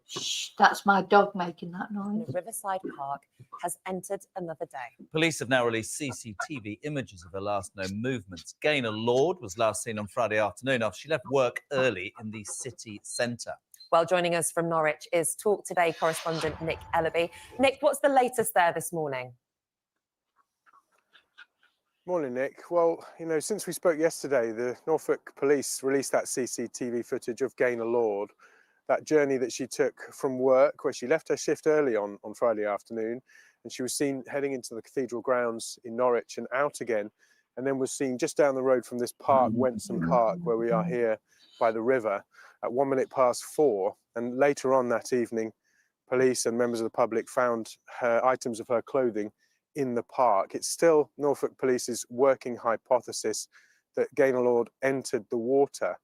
Shh, that's my dog making that noise. Riverside Park has entered another day. Police have now released CCTV images of her last known movements. Gaynor Lord was last seen on Friday afternoon after she left work early in the city centre. Well, joining us from Norwich is Talk Today correspondent Nick Ellaby. Nick, what's the latest there this morning? Morning, Nick. Well, you know, since we spoke yesterday, the Norfolk Police released that CCTV footage of Gaynor Lord, that journey that she took from work, where she left her shift early on Friday afternoon, and she was seen heading into the cathedral grounds in Norwich and out again, and then was seen just down the road from this park, Wenson Park, where we are here by the river, at 4:01. And later on that evening, police and members of the public found items of her clothing in the park. It's still Norfolk Police's working hypothesis that Gaynor Lord entered the water.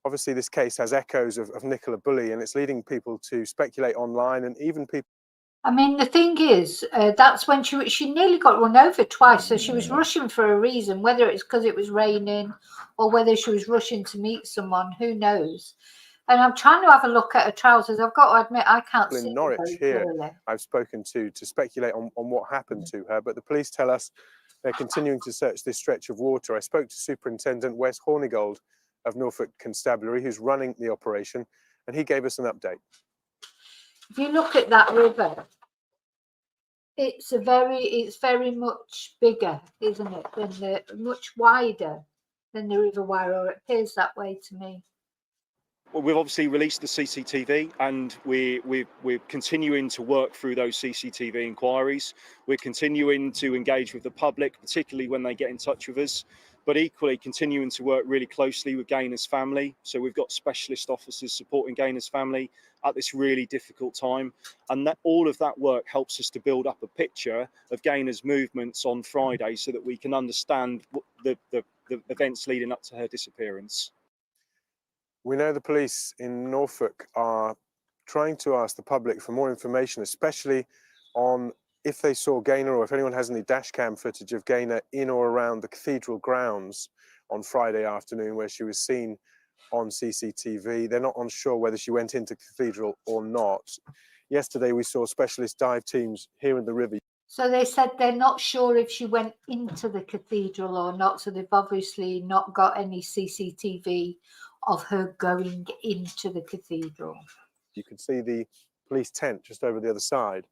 Obviously, this case has echoes of Nicola Bulley, and it's leading people to speculate online, and even people. I mean, the thing is, that's when she nearly got run over twice. So she was rushing for a reason, whether it's because it was raining or whether she was rushing to meet someone, who knows. And I'm trying to have a look at her trousers. I've got to admit, I can't see in Norwich very here clearly. I've spoken to speculate on what happened to her, but the police tell us they're continuing to search this stretch of water. I spoke to Superintendent Wes Hornigold of Norfolk Constabulary, who's running the operation, and he gave us an update. If you look at that river, it's very much bigger, isn't it, than much wider than the River Wye, or it appears that way to me. Well, we've obviously released the CCTV, and we're continuing to work through those CCTV inquiries. We're continuing to engage with the public, particularly when they get in touch with us, but equally continuing to work really closely with Gaynor's family. So we've got specialist officers supporting Gaynor's family at this really difficult time, and that all of that work helps us to build up a picture of Gaynor's movements on Friday, so that we can understand the events leading up to her disappearance. We know the police in Norfolk are trying to ask the public for more information, especially on if they saw Gaynor, or if anyone has any dash cam footage of Gaynor in or around the cathedral grounds on Friday afternoon, where she was seen on CCTV. They're not unsure whether she went into cathedral or not. Yesterday, we saw specialist dive teams here in the river. So they said they're not sure if she went into the cathedral or not. So they've obviously not got any CCTV of her going into the cathedral. You can see the police tent just over the other side.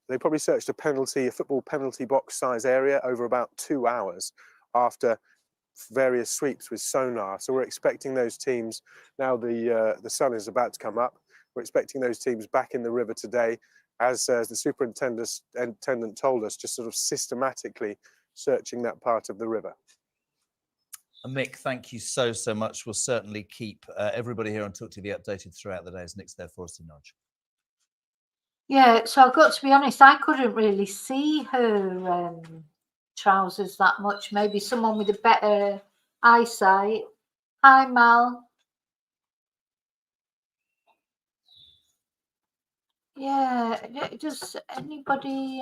They probably searched a football penalty box size area over about 2 hours after various sweeps with sonar. So we're expecting those teams, now the sun is about to come up, we're expecting those teams back in the river today, as the superintendent told us, just sort of systematically searching that part of the river. Mick, thank you so much. We'll certainly keep everybody here on Talk TV updated throughout the day, as Nick's there for us to nudge. Yeah, so I've got to be honest, I couldn't really see her trousers that much. Maybe someone with a better eyesight. Hi, Mal. Yeah, does anybody...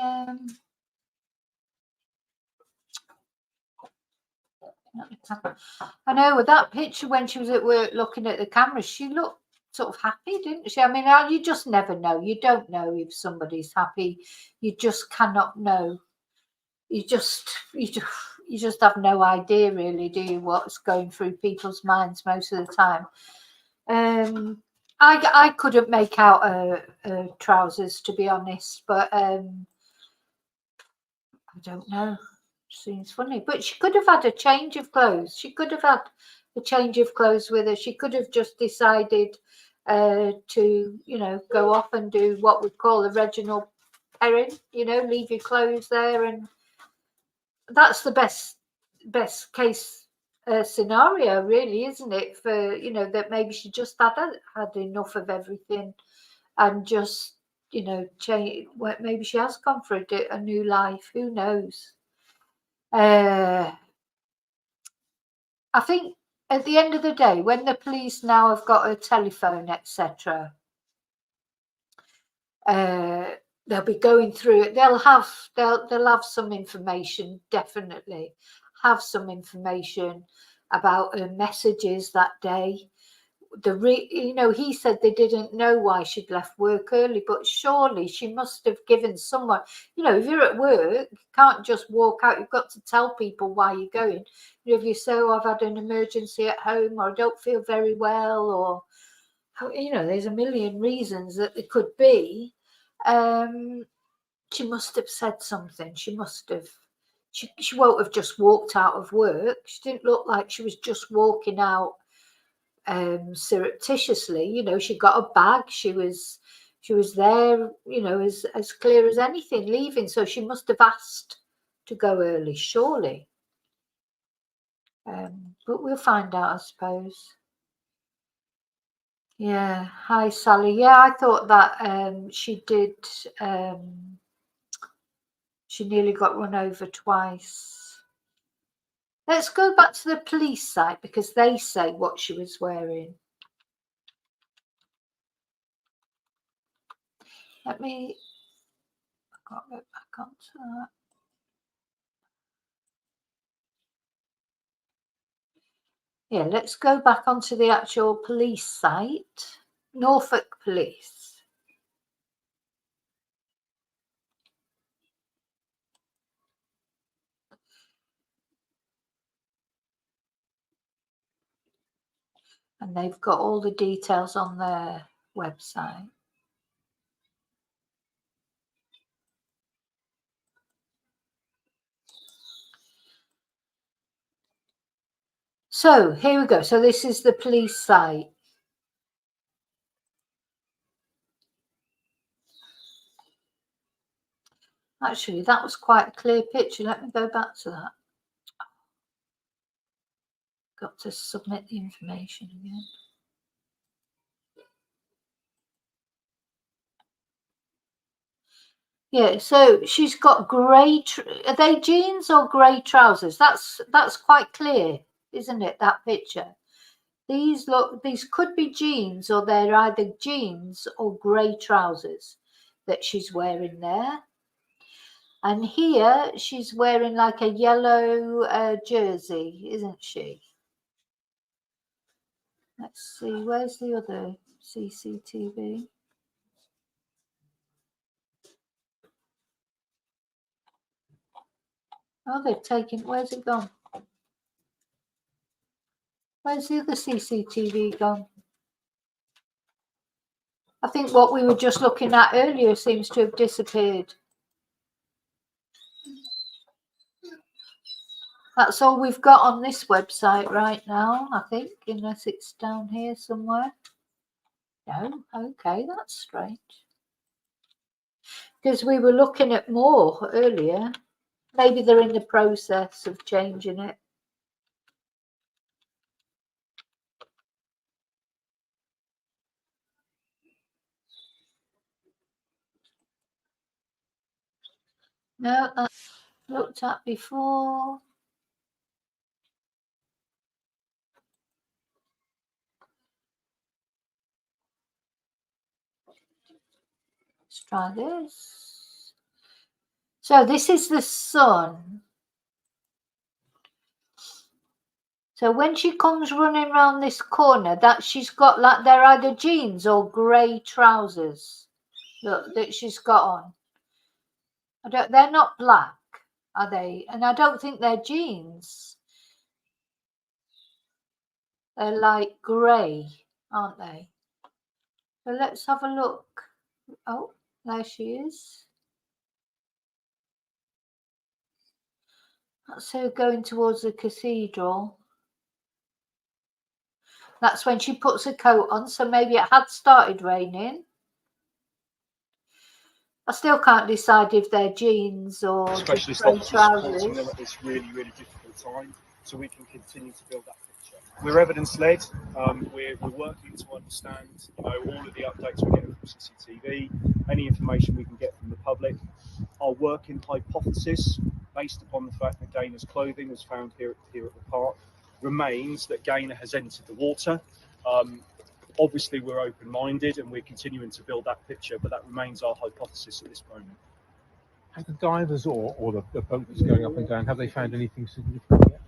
I know with that picture when she was at work looking at the camera, she looked sort of happy, didn't she? I mean, you just never know. You don't know if somebody's happy. You just cannot know. You just have no idea, really, do you, what's going through people's minds most of the time. I couldn't make out her trousers, to be honest, but I don't know. Seems funny, but she could have had a change of clothes. She could have had a change of clothes with her. She could have just decided to, you know, go off and do what we call a Reginald Perrin, you know, leave your clothes there, and that's the best case scenario, really, isn't it? For, you know, that maybe she just had enough of everything and just, you know, change. Maybe she has gone for a new life. Who knows? I think at the end of the day, when the police now have got a telephone, etc., they'll be going through it. They'll have some information, definitely have some information about her messages that day. You know, he said they didn't know why she'd left work early, but surely she must have given someone, you know, if you're at work, you can't just walk out. You've got to tell people why you're going. You know, if you say, oh, I've had an emergency at home, or I don't feel very well, or, you know, there's a million reasons that it could be. She must have said something. She must have. She won't have just walked out of work. She didn't look like she was just walking out surreptitiously. You know, she got a bag. She was there, you know, as clear as anything, leaving. So she must have asked to go early, surely. But we'll find out, I suppose. Yeah. Hi, Sally. Yeah, I thought that she did. She nearly got run over twice. Let's go back to the police site, because they say what she was wearing. Let me. I can't go back onto that. Yeah, let's go back onto the actual police site. Norfolk Police. And they've got all the details on their website. So here we go. So this is the police site. Actually, that was quite a clear picture. Let me go back to that. Got to submit the information again. Yeah, so she's got grey. Are they jeans or grey trousers? That's quite clear, isn't it? That picture. These could be jeans, or they're either jeans or grey trousers that she's wearing there. And here she's wearing like a yellow jersey, isn't she? Let's see, where's the other CCTV? Oh, they've taken, where's it gone? Where's the other CCTV gone? I think what we were just looking at earlier seems to have disappeared. That's all we've got on this website right now, I think, unless it's down here somewhere. No, okay, that's strange. Because we were looking at more earlier. Maybe they're in the process of changing it. No, that's looked at before. Let's try this. So this is the sun. So when she comes running around this corner, that she's got like they're either jeans or grey trousers. Look, that she's got on. They're not black, are they? And I don't think they're jeans. They're like grey, aren't they? So let's have a look. Oh, there she is. That's her going towards the cathedral. That's when she puts her coat on, so maybe it had started raining. I still can't decide if they're jeans or Specialist grey officers supporting them trousers. at this really, really difficult time, so we can continue to build that picture. We're evidence-led. We're working to understand, all of the updates we're getting from CCTV, any information we can get from the public. Our working hypothesis, based upon the fact that Gaynor's clothing was found here at the park, remains that Gaynor has entered the water. Obviously, we're open-minded and we're continuing to build that picture, but that remains our hypothesis at this moment. Have the divers or the boat that's going up and down, have they found anything significant yet?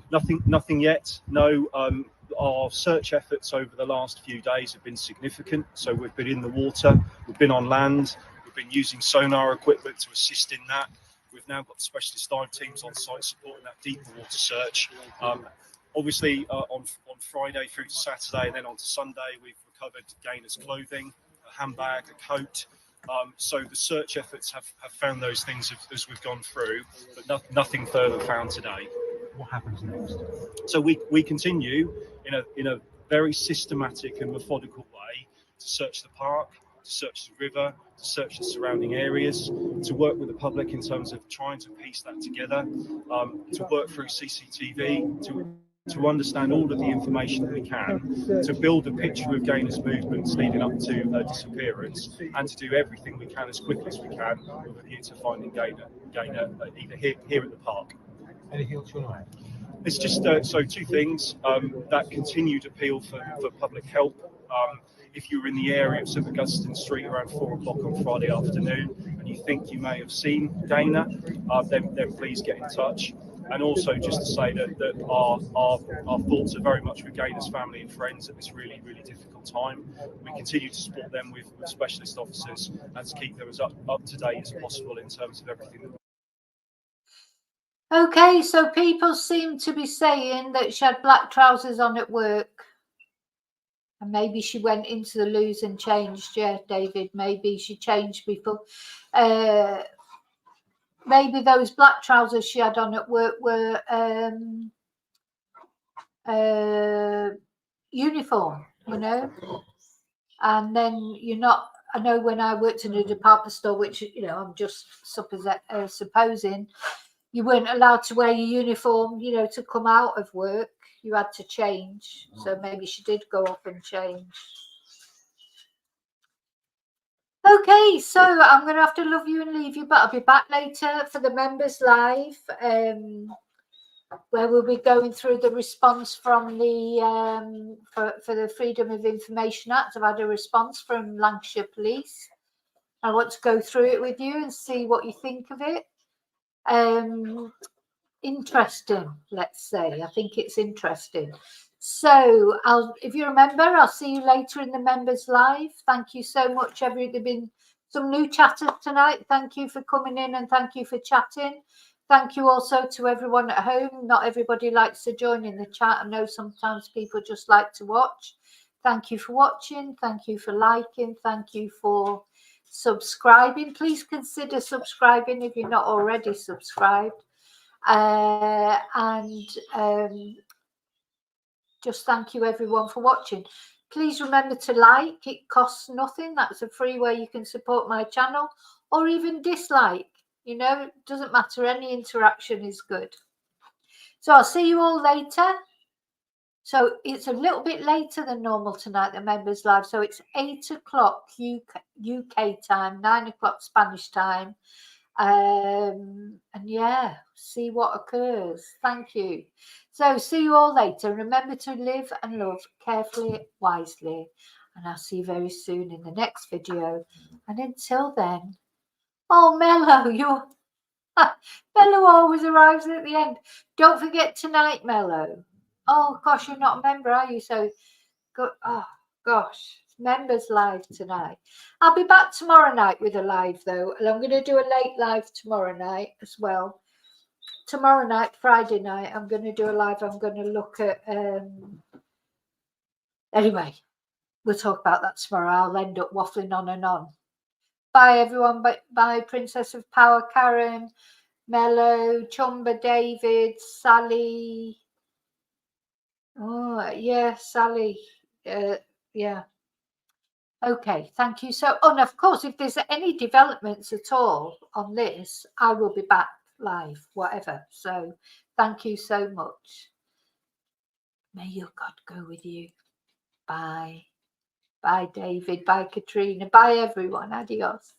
Nothing yet. No. Our search efforts over the last few days have been significant. So we've been in the water, we've been on land, we've been using sonar equipment to assist in that. We've now got specialist dive teams on site supporting that deeper water search. Obviously, on Friday through to Saturday and then on to Sunday, we've recovered Gaynor's clothing, a handbag, a coat. So the search efforts have found those things as we've gone through, but nothing further found today. What happens next? So we continue in a very systematic and methodical way to search the park, to search the river, to search the surrounding areas, to work with the public in terms of trying to piece that together, to work through CCTV, to understand all of the information that we can, to build a picture of Gaynor's movements leading up to her disappearance, and to do everything we can as quickly as we can with a view to finding Gaynor either here at the park. Anything else you want to add? It's just so two things. That continued appeal for public help. If you're in the area of St Augustine Street around 4 o'clock on Friday afternoon and you think you may have seen Gaynor, then please get in touch. And also just to say that our thoughts are very much with Gaynor's family and friends at this really, really difficult time. We continue to support them with specialist officers and to keep them as up to date as possible in terms of everything that. Okay, so people seem to be saying that she had black trousers on at work. And maybe she went into the loos and changed. Yeah, David, maybe she changed before. Maybe those black trousers she had on at work were uniform, And then you're not, I know when I worked in a department store, which, you know, I'm just supposing, you weren't allowed to wear your uniform, you know, to come out of work. You had to change. So maybe she did go up and change. Okay, so I'm going to have to love you and leave you, but I'll be back later for the members live, where we'll be going through the response from the for the Freedom of Information Act. I've had a response from Lancashire Police. I want to go through it with you and see what you think of it. Interesting, let's say. I think it's interesting. So if you remember, I'll see you later in the members live. Thank you so much. There've been some new chatters tonight. Thank you for coming in and thank you for chatting. Thank you also to everyone at home. Not everybody likes to join in the chat. I know sometimes people just like to watch. Thank you for watching. Thank you for liking. Thank you for subscribing. Please consider subscribing if you're not already subscribed. Just thank you everyone for watching. Please remember to like. It costs nothing. That's a free way you can support my channel, or even dislike. You know, it doesn't matter. Any interaction is good. So I'll see you all later. So it's a little bit later than normal tonight, the members live. So it's 8 o'clock UK time, 9 o'clock Spanish time. And yeah, see what occurs. Thank you. So see you all later. Remember to live and love carefully, wisely, and I'll see you very soon in the next video. And until then, oh Mello, Mello always arrives at the end. Don't forget tonight, Mello. Oh gosh, you're not a member, are you? So good. Oh gosh, members live tonight. I'll be back tomorrow night with a live though, and I'm going to do a late live tomorrow night as well. Tomorrow night, Friday night, I'm going to do a live. I'm going to look at anyway, we'll talk about that tomorrow. I'll end up waffling on and on. Bye everyone. Bye Princess of Power, Karen, Mello, Chumba, David, Sally. Oh yeah, Sally. Yeah. Okay, thank you. So, and of course, if there's any developments at all on this, I will be back live, whatever. So, thank you so much. May your God go with you. Bye. Bye, David. Bye, Katrina. Bye, everyone. Adios.